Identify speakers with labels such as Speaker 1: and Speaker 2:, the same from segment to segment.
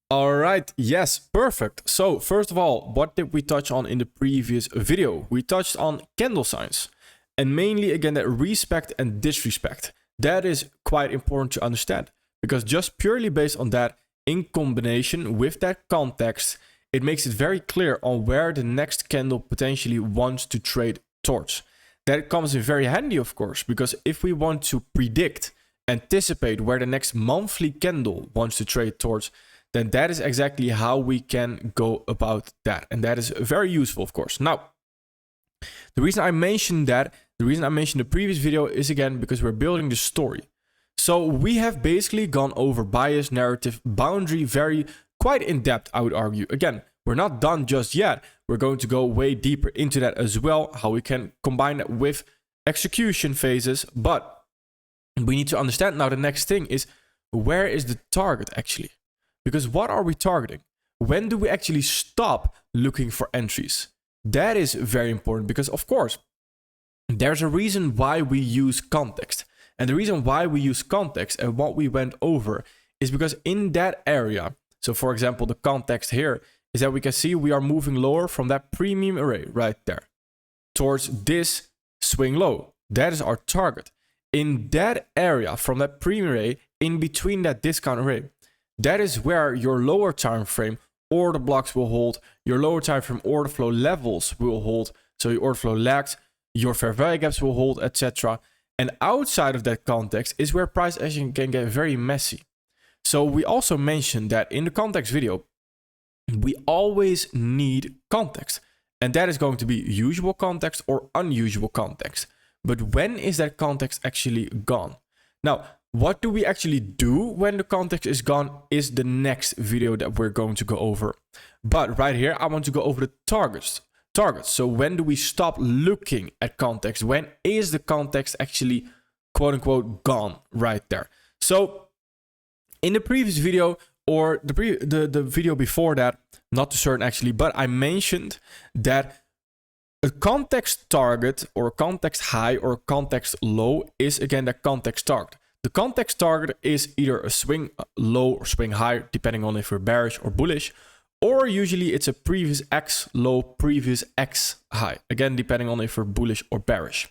Speaker 1: All right, yes, perfect. So first of all, what did we touch on in the previous video? We touched on candle signs, and mainly again that respect and disrespect. That is quite important to understand, because just purely based on that, in combination with that context, it makes it very clear on where the next candle potentially wants to trade towards. That comes in very handy, of course, because if we want to predict, anticipate where the next monthly candle wants to trade towards, then that is exactly how we can go about that. And that is very useful, of course. Now, the reason I mentioned the previous video is again because we're building the story. So we have basically gone over bias, narrative, boundary, quite in depth, I would argue. Again, we're not done just yet. We're going to go way deeper into that as well, how we can combine that with execution phases. But we need to understand now the next thing is, where is the target actually? Because what are we targeting? When do we actually stop looking for entries? That is very important because, of course, there's a reason why we use context. And the reason why we use context and what we went over is because in that area, so for example, the context here is that we can see we are moving lower from that premium array right there towards this swing low. That is our target. In that area from that premium array, in between that discount array, that is where your lower time frame order blocks will hold, your lower time frame order flow levels will hold, so your order flow lags, your fair value gaps will hold, etc. And outside of that context is where price action can get very messy. So we also mentioned that in the context video, we always need context. And that is going to be usual context or unusual context. But when is that context actually gone? Now, what do we actually do when the context is gone is the next video that we're going to go over. But right here, I want to go over the targets. So when do we stop looking at context? When is the context actually quote unquote gone right there? So in the previous video or the video before that, not too certain actually, but I mentioned that a context target or a context high or a context low is again the context target. The context target is either a swing low or swing high, depending on if we're bearish or bullish, or usually it's a previous X low, previous X high, again, depending on if we're bullish or bearish.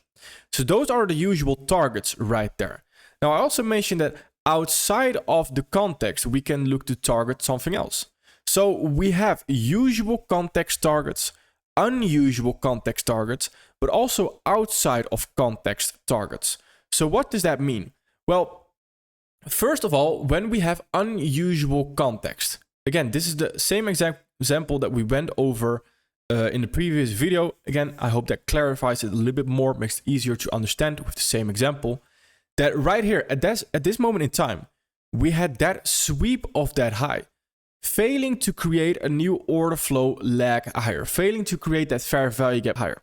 Speaker 1: So those are the usual targets right there. Now, I also mentioned that outside of the context, we can look to target something else. So we have usual context targets, unusual context targets, but also outside of context targets. So what does that mean? Well, first of all, when we have unusual context, again, this is the same example that we went over in the previous video. Again, I hope that clarifies it a little bit more, makes it easier to understand with the same example. That right here, at this moment in time, we had that sweep of that high, failing to create a new order flow lag higher, failing to create that fair value gap higher,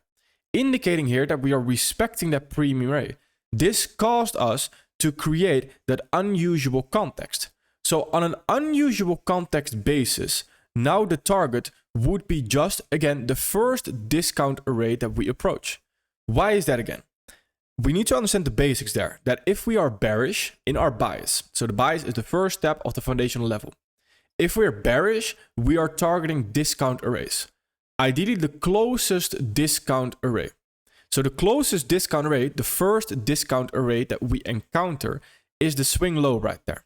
Speaker 1: indicating here that we are respecting that premium array. This caused us to create that unusual context. So on an unusual context basis, now the target would be just, again, the first discount array that we approach. Why is that again? We need to understand the basics there, that if we are bearish in our bias, so the bias is the first step of the foundational level. If we're bearish, we are targeting discount arrays. Ideally, the closest discount array. So the closest discount array, the first discount array that we encounter is the swing low right there.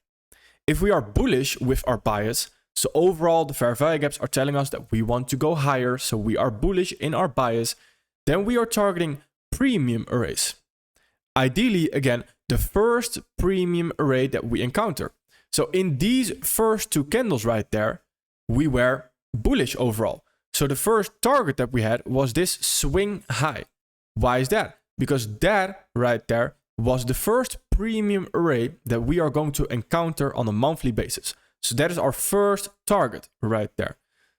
Speaker 1: If we are bullish with our bias, so overall the fair value gaps are telling us that we want to go higher, so we are bullish in our bias, then we are targeting premium arrays. Ideally, again, the first premium array that we encounter. So in these first two candles right there, we were bullish overall. So the first target that we had was this swing high. Why is that? Because that right there was the first premium array that we are going to encounter on a monthly basis. So that is our first target right there.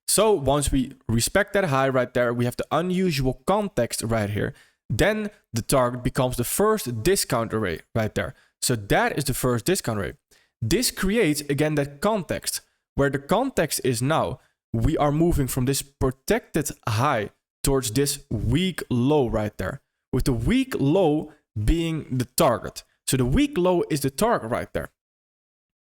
Speaker 1: So once we respect that high right there, we have the unusual context right here. Then the target becomes the first discount array right there. So that is the first discount array. This creates, again, that context, where the context is now, we are moving from this protected high towards this weak low right there, with the weak low being the target. So the weak low is the target right there.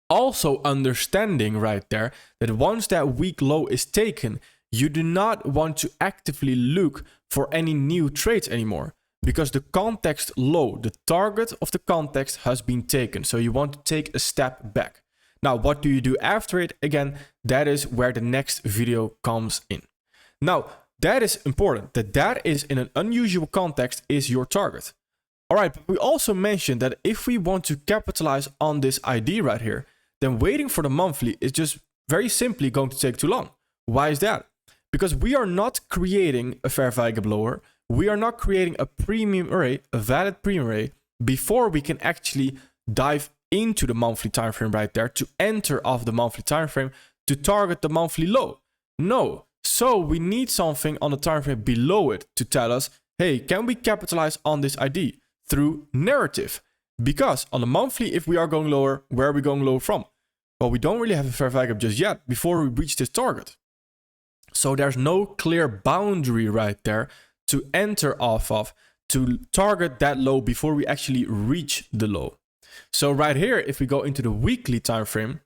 Speaker 1: Also understanding right there that once that week low is taken, you do not want to actively look for any new trades anymore because the context low, the target of the context has been taken. So you want to take a step back. Now, what do you do after it? Again, that is where the next video comes in. Now, that is important, that is in an unusual context is your target. All right, but we also mentioned that if we want to capitalize on this ID right here, then waiting for the monthly is just very simply going to take too long. Why is that? Because we are not creating a fair value gap lower. We are not creating a premium array, a valid premium array, before we can actually dive into the monthly time frame right there to enter off the monthly time frame to target the monthly low. No. So we need something on the time frame below it to tell us, hey, can we capitalize on this ID through narrative? Because on the monthly, if we are going lower, where are we going lower from? Well, we don't really have a fair value gap just yet before we reach this target. So there's no clear boundary right there to enter off of to target that low before we actually reach the low. So right here, if we go into the weekly time frame,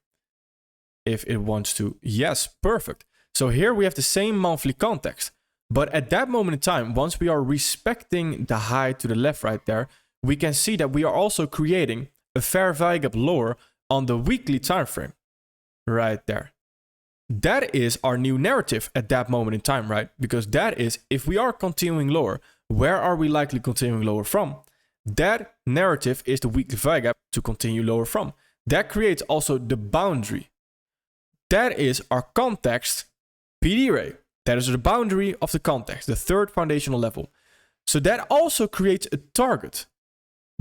Speaker 1: if it wants to, yes, perfect. So here we have the same monthly context. But at that moment in time, once we are respecting the high to the left right there, we can see that we are also creating a fair value gap lower on the weekly time frame right there. That is our new narrative at that moment in time, right? Because that is, if we are continuing lower, where are we likely continuing lower from? That narrative is the weekly value gap to continue lower from. That creates also the boundary. That is our context PD array. That is the boundary of the context, the third foundational level. So that also creates a target.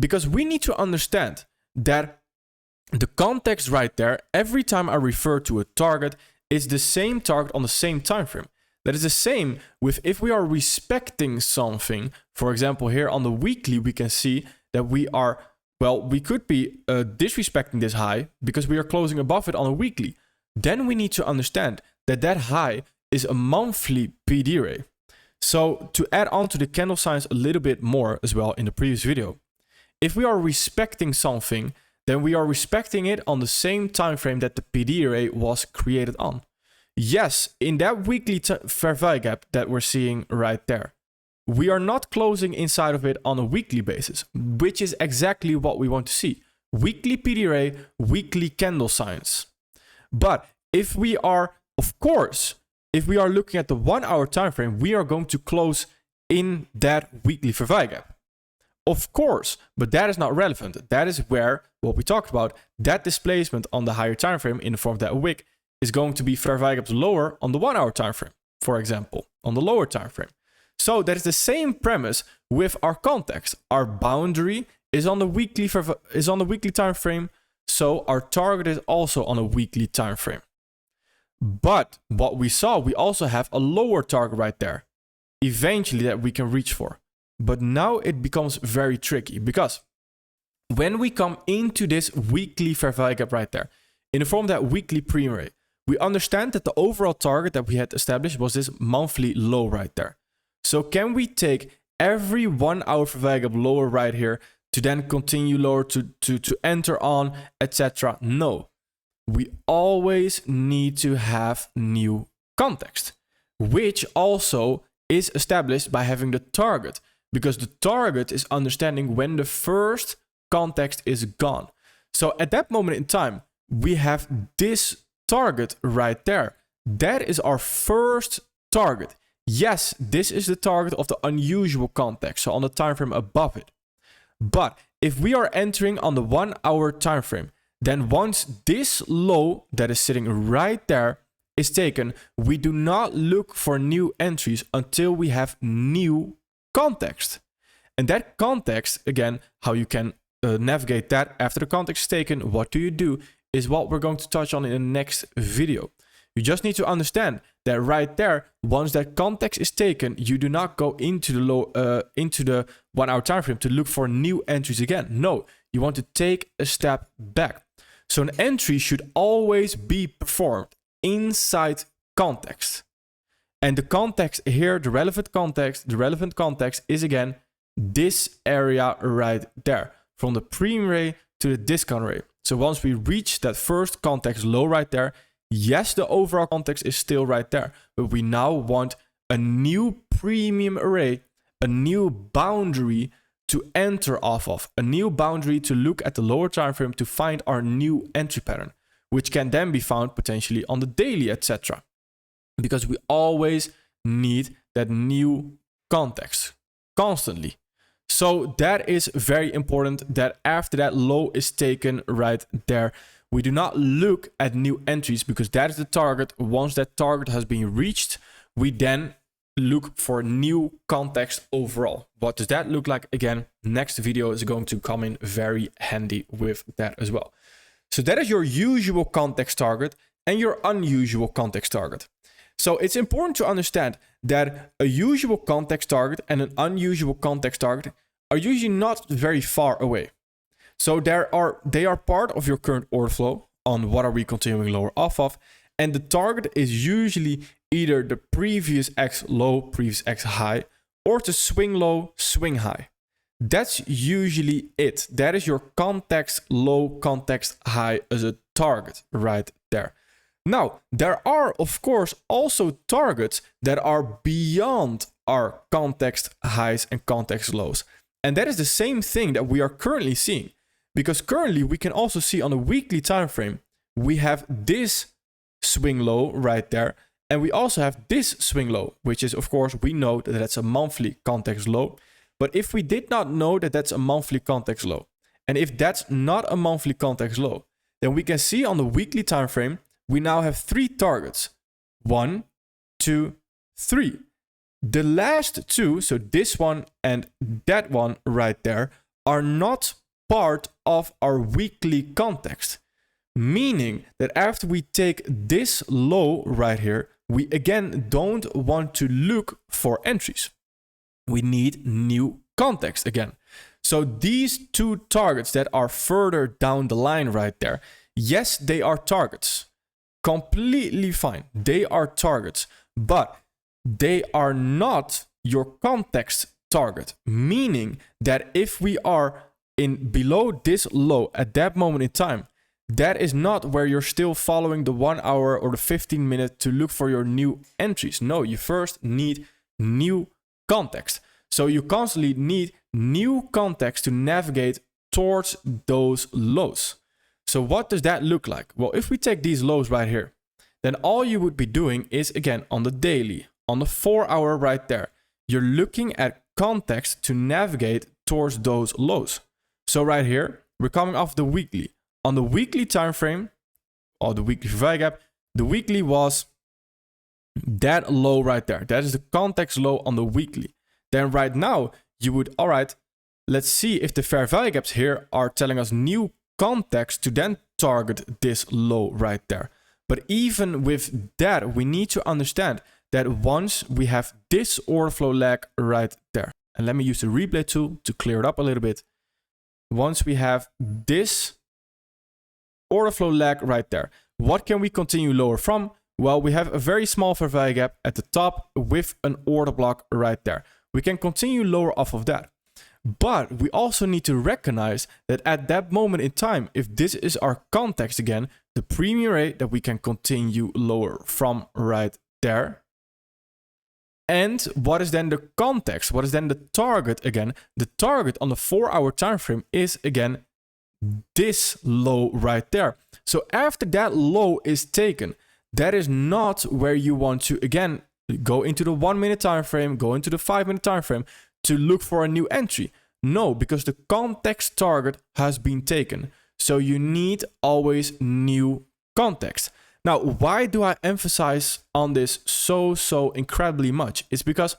Speaker 1: Because we need to understand that the context right there, every time I refer to a target, is the same target on the same time frame. That is the same with if we are respecting something. For example, here on the weekly, we can see that we are, well, we could be disrespecting this high because we are closing above it on a weekly. Then we need to understand that that high is a monthly PD array. So to add on to the candle signs a little bit more as well in the previous video, if we are respecting something, then we are respecting it on the same time frame that the PD array was created on. Yes, in that weekly fair value gap that we're seeing right there, we are not closing inside of it on a weekly basis, which is exactly what we want to see. Weekly PD array, weekly candle signs. But if we are, of course, if we are looking at the 1 hour time frame, we are going to close in that weekly fair value gap. Of course, but that is not relevant. That is where what we talked about, that displacement on the higher time frame in the form of that wick is going to be fair value gaps lower on the 1 hour time frame, for example, on the lower time frame. So that is the same premise with our context. Our boundary is on the weekly time frame, so our target is also on a weekly time frame. But what we saw, we also have a lower target right there, eventually that we can reach for. But now it becomes very tricky because when we come into this weekly fair value gap right there, in the form of that weekly premium array, we understand that the overall target that we had established was this monthly low right there. So can we take every 1 hour fair value gap lower right here to then continue lower to enter on, etc.? No. We always need to have new context, which also is established by having the target. Because the target is understanding when the first context is gone. So at that moment in time, we have this target right there. That is our first target. Yes, this is the target of the unusual context, so on the time frame above it. But if we are entering on the 1 hour time frame, then once this low that is sitting right there is taken, we do not look for new entries until we have new context. And that context, again, how you can navigate that after the context is taken, what do you do, is what we're going to touch on in the next video. You just need to understand that right there, once that context is taken, you do not go into the 1 hour time frame to look for new entries again. No, you want to take a step back. So an entry should always be performed inside context. And the context here, the relevant context is again this area right there, from the premium array to the discount array. So once we reach that first context low right there, yes, the overall context is still right there, but we now want a new premium array, a new boundary to enter off of, a new boundary to look at the lower time frame to find our new entry pattern, which can then be found potentially on the daily, etc. Because we always need that new context constantly. So that is very important, that after that low is taken right there, we do not look at new entries, because that is the target. Once that target has been reached, we then look for new context overall. What does that look like? Again, next video is going to come in very handy with that as well. So that is your usual context target and your unusual context target. So it's important to understand that a usual context target and an unusual context target are usually not very far away. So they are part of your current order flow on what are we continuing lower off of, and the target is usually either the previous X low, previous X high, or to swing low, swing high. That's usually it. That is your context low, context high as a target right there. Now, there are, of course, also targets that are beyond our context highs and context lows. And that is the same thing that we are currently seeing. Because currently we can also see on a weekly time frame, we have this swing low right there. And we also have this swing low, which is, of course, we know that that's a monthly context low. But if we did not know that that's a monthly context low, and if that's not a monthly context low, then we can see on the weekly time frame, we now have 3 targets. 1, 2, 3. The last 2, so this one and that one right there, are not part of our weekly context. Meaning that after we take this low right here, we again don't want to look for entries. We need new context again. So these 2 targets that are further down the line right there, yes, they are targets. Completely fine. They are targets, but they are not your context target. Meaning that if we are in below this low at that moment in time, that is not where you're still following the 1 hour or the 15 minute to look for your new entries. No, you first need new context. So you constantly need new context to navigate towards those lows. So what does that look like? Well, if we take these lows right here, then all you would be doing is, again, on the daily, on the 4 hour right there, you're looking at context to navigate towards those lows. So right here, we're coming off the weekly. On the weekly time frame, or the weekly fair value gap, the weekly was that low right there. That is the context low on the weekly. Then right now, you would, all right, let's see if the fair value gaps here are telling us new context to then target this low right there. But even with that, we need to understand that once we have this order flow lag right there, and let me use the replay tool to clear it up a little bit. Once we have this order flow lag right there, what can we continue lower from? Well, we have a very small fair value gap at the top with an order block right there. We can continue lower off of that. But we also need to recognize that at that moment in time, if this is our context again, the premium rate that we can continue lower from right there. And what is then the context? What is then the target again? The target on the 4 hour time frame is again this low right there. So after that low is taken, that is not where you want to again go into the 1 minute time frame, go into the 5 minute time frame to look for a new entry. No, because the context target has been taken. So you need always new context. Now, why do I emphasize on this so incredibly much? It's because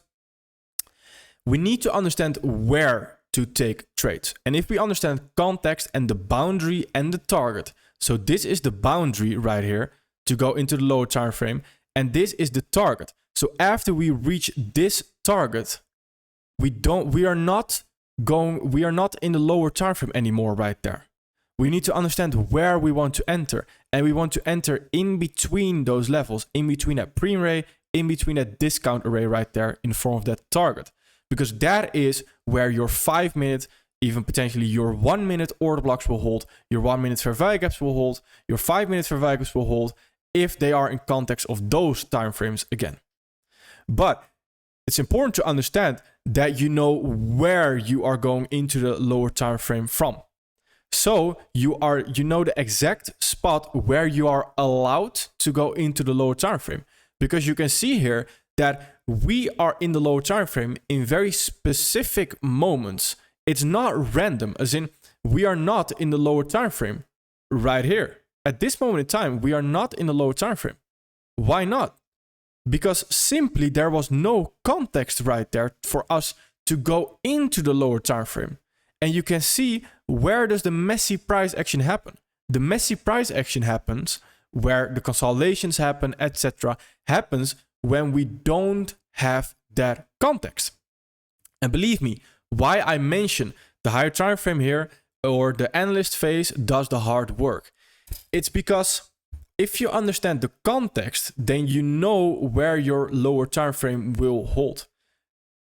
Speaker 1: we need to understand where to take trades. And if we understand context and the boundary and the target, so this is the boundary right here to go into the lower time frame, and this is the target. So after we reach this target, we are not in the lower time frame anymore right there. We need to understand where we want to enter, and we want to enter in between those levels, in between that premium array, in between that discount array right there in form of that target, because that is where your 5 minute even potentially your 1 minute order blocks will hold, your 1 minute fair value gaps will hold, your 5 minute fair value gaps will hold, if they are in context of those timeframes again. But it's important to understand that you know where you are going into the lower time frame from. So you know the exact spot where you are allowed to go into the lower time frame, because you can see here that we are in the lower time frame in very specific moments. It's not random, as in we are not in the lower time frame right here. At this moment in time, we are not in the lower time frame. Why not? Because simply there was no context right there for us to go into the lower time frame. And you can see, where does the messy price action happen? The messy price action happens where the consolidations happen, etc., happens when we don't have that context. And believe me, why I mention the higher time frame here, or the analyst phase, does the hard work. It's because if you understand the context, then you know where your lower time frame will hold.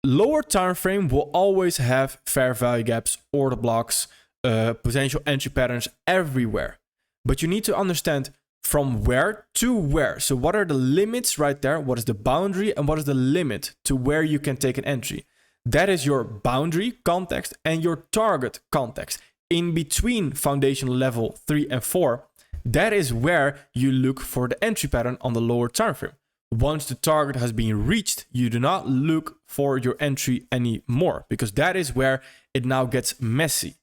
Speaker 1: Lower time frame will always have fair value gaps, order blocks, potential entry patterns everywhere. But you need to understand from where to where. So what are the limits right there? What is the boundary and what is the limit to where you can take an entry? That is your boundary context and your target context. In between foundation level 3 and 4, that is where you look for the entry pattern on the lower time frame. Once the target has been reached, you do not look for your entry anymore, because that is where it now gets messy.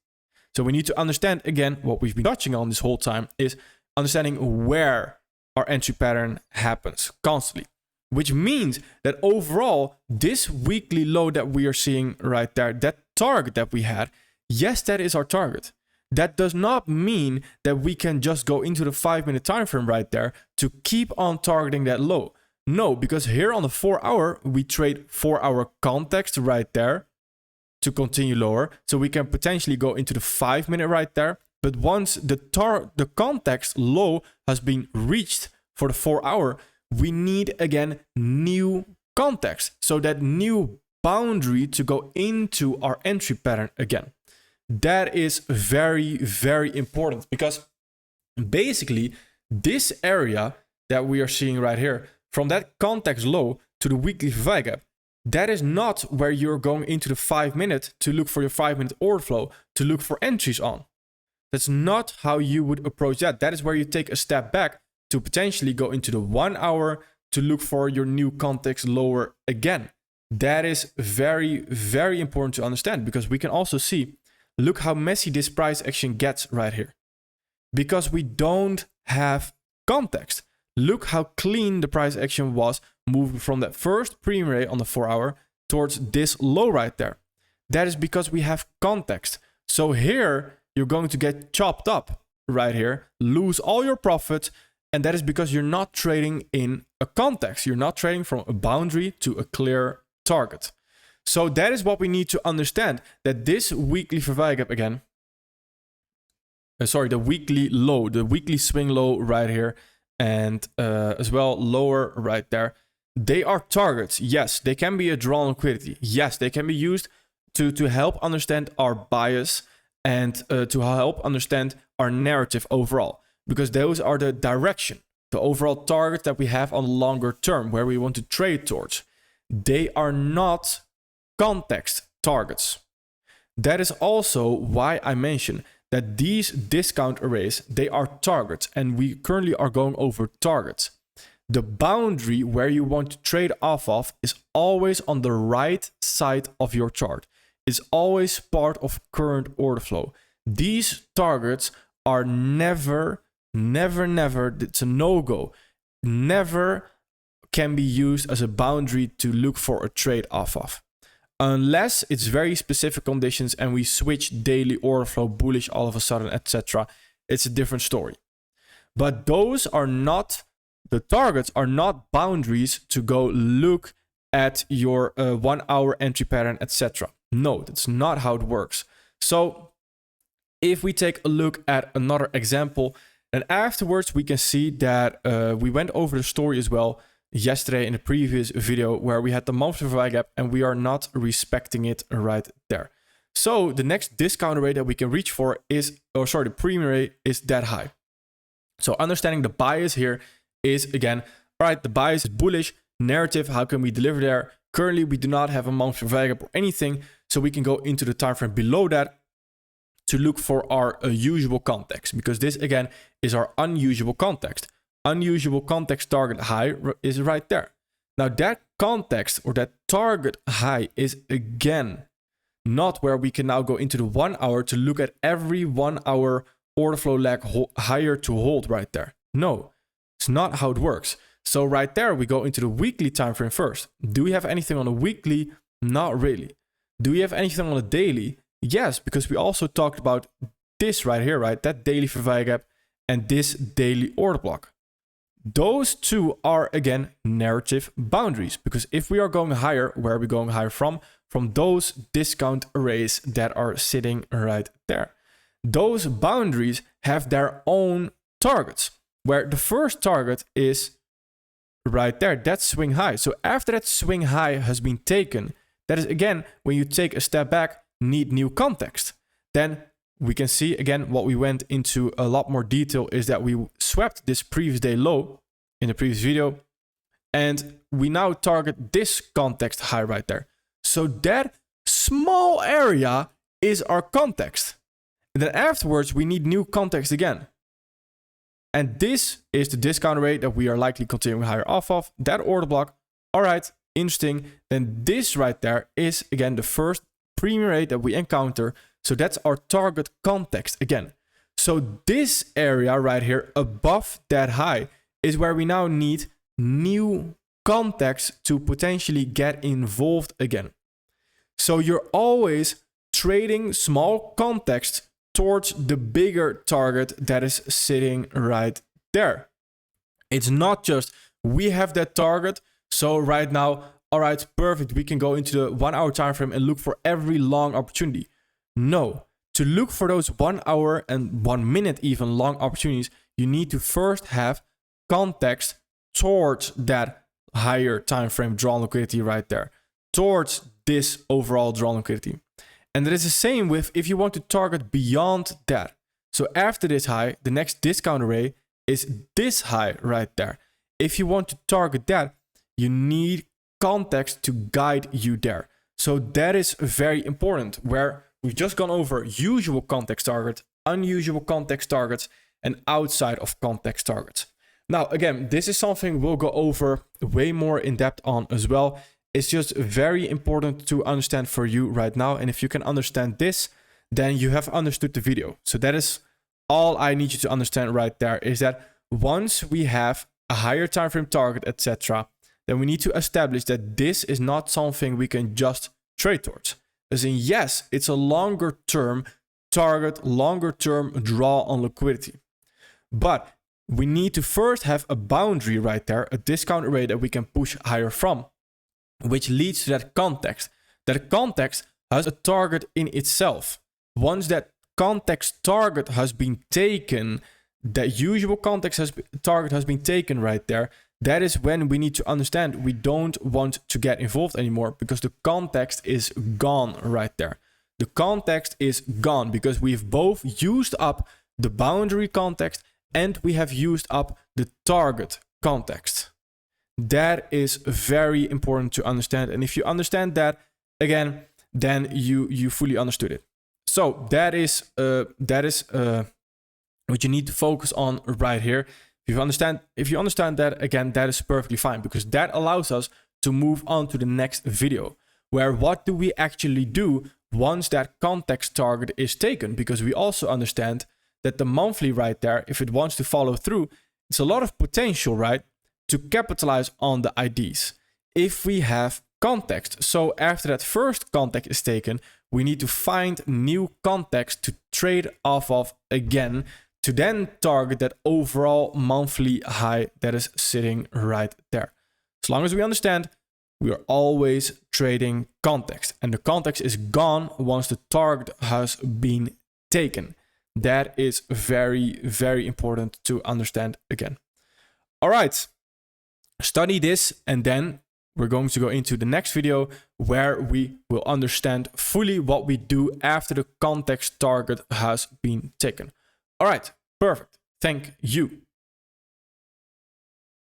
Speaker 1: So we need to understand, again, what we've been touching on this whole time is understanding where our entry pattern happens constantly, which means that overall, this weekly low that we are seeing right there, that target that we had, yes, that is our target. That does not mean that we can just go into the 5 minute time frame right there to keep on targeting that low. No, because here on the 4 hour, we trade 4 hour context right there to continue lower. So we can potentially go into the 5 minute right there. But once the context low has been reached for the 4 hour, we need again new context. So that new boundary to go into our entry pattern again. That is very, very important, because basically this area that we are seeing right here, from that context low to the weekly fair value gap, that is not where you're going into the 5 minute to look for your 5 minute order flow to look for entries on. That's not how you would approach that. That is where you take a step back to potentially go into the 1 hour to look for your new context lower again. That is very, very important to understand, because we can also see, look how messy this price action gets right here. Because we don't have context. Look how clean the price action was moving from that first premium rate on the 4 hour towards this low right there. That is because we have context. So here you're going to get chopped up right here, lose all your profit. And that is because you're not trading in a context. You're not trading from a boundary to a clear target. So that is what we need to understand, that this weekly fair value gap again, the weekly low, the weekly swing low right here, and as well lower right there, they are targets. Yes, they can be a draw on liquidity. Yes, they can be used to help understand our bias and to help understand our narrative overall, because those are the direction, the overall target that we have on the longer term where we want to trade towards. They are not context targets. That is also why I mentioned that these discount arrays, they are targets, and we currently are going over targets. The boundary where you want to trade off of is always on the right side of your chart. It's always part of current order flow. These targets are never, it's a no-go. Never can be used as a boundary to look for a trade off of. Unless it's very specific conditions and we switch daily order flow bullish all of a sudden, etc. It's a different story. But those are not, the targets are not boundaries to go look at your 1 hour entry pattern, etc. No, that's not how it works. So if we take a look at another example, then afterwards we can see that we went over the story as well yesterday in the previous video, where we had the monthly fair value gap and we are not respecting it right there. So the next discount rate that we can reach for is, the premium rate is that high. So understanding the bias here is, again, all right, the bias is bullish, narrative, how can we deliver there? Currently, we do not have a monthly value gap or anything, so we can go into the time frame below that to look for our usual context, because this, again, is our unusual context. Unusual context target high is right there. Now that context or that target high is, again, not where we can now go into the 1 hour to look at every 1 hour order flow lag higher to hold right there. No, it's not how it works. So right there, we go into the weekly time frame first. Do we have anything on a weekly? Not really. Do we have anything on a daily? Yes, because we also talked about this right here, right? That daily fair value gap and this daily order block. Those two are, again, narrative boundaries, because if we are going higher, where are we going higher from? From those discount arrays that are sitting right there. Those boundaries have their own targets, where the first target is right there, that swing high. So after that swing high has been taken, that is, again, when you take a step back, need new context. Then we can see, again, what we went into a lot more detail is that we swept this previous day low in the previous video, and we now target this context high right there. So that small area is our context. And then afterwards, we need new context again. And this is the discount rate that we are likely continuing higher off of. That order block, all right, interesting. Then this right there is, again, the first premium rate that we encounter. So that's our target context again. So this area right here above that high is where we now need new context to potentially get involved again. So you're always trading small context towards the bigger target that is sitting right there. It's not just we have that target, so right now, all right, perfect, we can go into the 1 hour time frame and look for every long opportunity. No, to look for those 1 hour and 1 minute even long opportunities, you need to first have context towards that higher time frame drawn liquidity right there, towards this overall drawn liquidity. And that is the same with if you want to target beyond that. So after this high, the next discount array is this high right there. If you want to target that, you need context to guide you there. So that is very important, where we've just gone over usual context targets, unusual context targets, and outside of context targets. Now, again, this is something we'll go over way more in depth on as well. It's just very important to understand for you right now. And if you can understand this, then you have understood the video. So that is all I need you to understand right there, is that once we have a higher time frame target, etc., then we need to establish that this is not something we can just trade towards. As in, yes, it's a longer term target, longer term draw on liquidity. But we need to first have a boundary right there, a discount array that we can push higher from, which leads to that context. That context has a target in itself. Once that context target has been taken, that usual context target has been taken right there, that is when we need to understand we don't want to get involved anymore, because the context is gone right there. The context is gone because we've both used up the boundary context and we have used up the target context. That is very important to understand. And if you understand that, again, then you fully understood it. So that is what you need to focus on right here. If you understand that, again, that is perfectly fine, because that allows us to move on to the next video, where what do we actually do once that context target is taken? Because we also understand that the monthly right there, if it wants to follow through, it's a lot of potential, right, to capitalize on the IDs if we have context. So after that first context is taken, we need to find new context to trade off of again, to then target that overall monthly high that is sitting right there. As long as we understand, we are always trading context, and the context is gone once the target has been taken. That is very, very important to understand again. All right, study this, and then we're going to go into the next video where we will understand fully what we do after the context target has been taken. All right, perfect. Thank you.